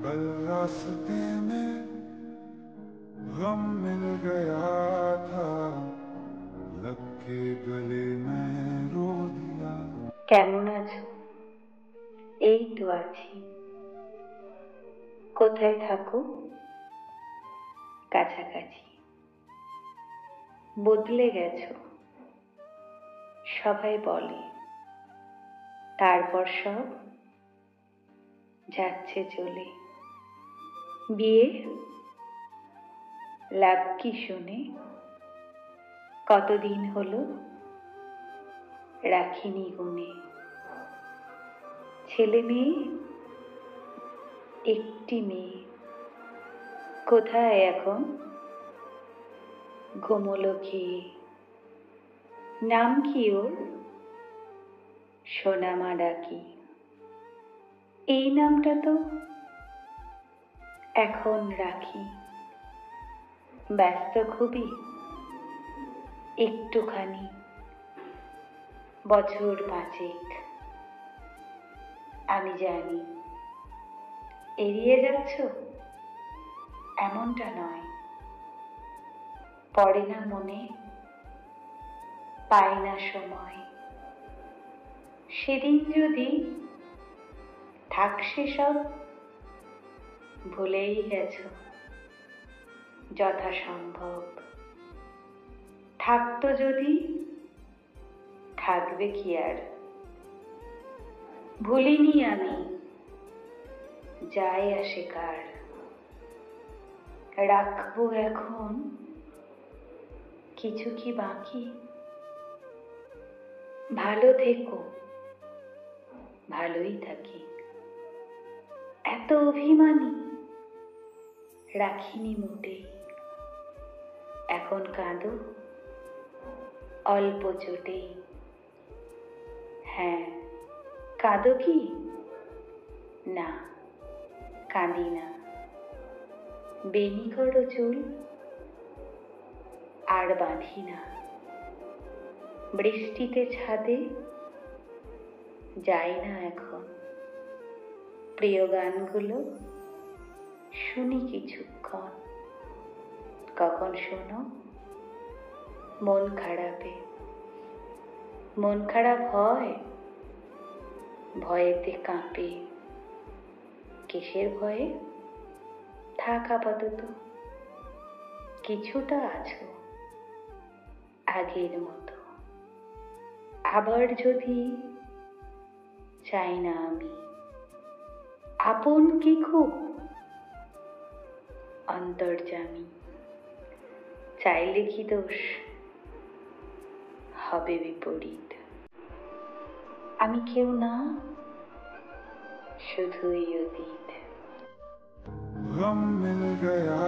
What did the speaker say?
कल रास्ते में गम मिल गया था, लग के गले में रो दिया। কেমন আছো? এই তো আছি। কোথায় থাকো? কাছাকাছি। বদলে গেছো সবাই বলে, তারপর সব যাচ্ছে চলে। বিয়ে লাভ কি শুনে? কতদিন হলো রাখিনি গুনে। ছেলে মেয়ে একটি মেয়ে, কোথায় এখন ঘুমোলো খেয়ে। নাম কি ওর? সোনামা ডাকি। এই নামটা তো এখন রাখি। ব্যস্ত খুবই একটুখানি, বছর 5 আমি জানি। এড়িয়ে যাচ্ছ এমনটা নয়, পড়ে না মনে, পাই না সময়। সেদিন যদি থাকছে সব ভুলেই গেছো যথাসম্ভব। থাকতো যদি, থাকবে কি আর। ভুলিনি আমি, যায় আসে কার। রাখবো এখন কিছু কি বাকি। ভালো থেকো, ভালোই থাকি। এত অভিমানী রাখিনি মোটেই। এখন কাঁদো অল্প চোটেই। হ্যাঁ, কাঁদো কি? না, কাঁদি না। বেনি করো চুল, আর বাঁধি না। বৃষ্টিতে ছাদে যাই না এখন। প্রিয় গানগুলো শুনি কিছুক্ষণ। কখন শোনো? মন খারাপে। মন খারাপ হয়, ভয়েতে কাঁপে। কিসের ভয়ে? থাক আপাতত, কিছুটা আছো আগের মতো। আবার যদি চাই না আমি, আপন কি খুব অন্তর্যামী। চাইলে কি দোষ হবে বিপরীত। আমি কেউ না, শুধুই অতীত। गम मिल गया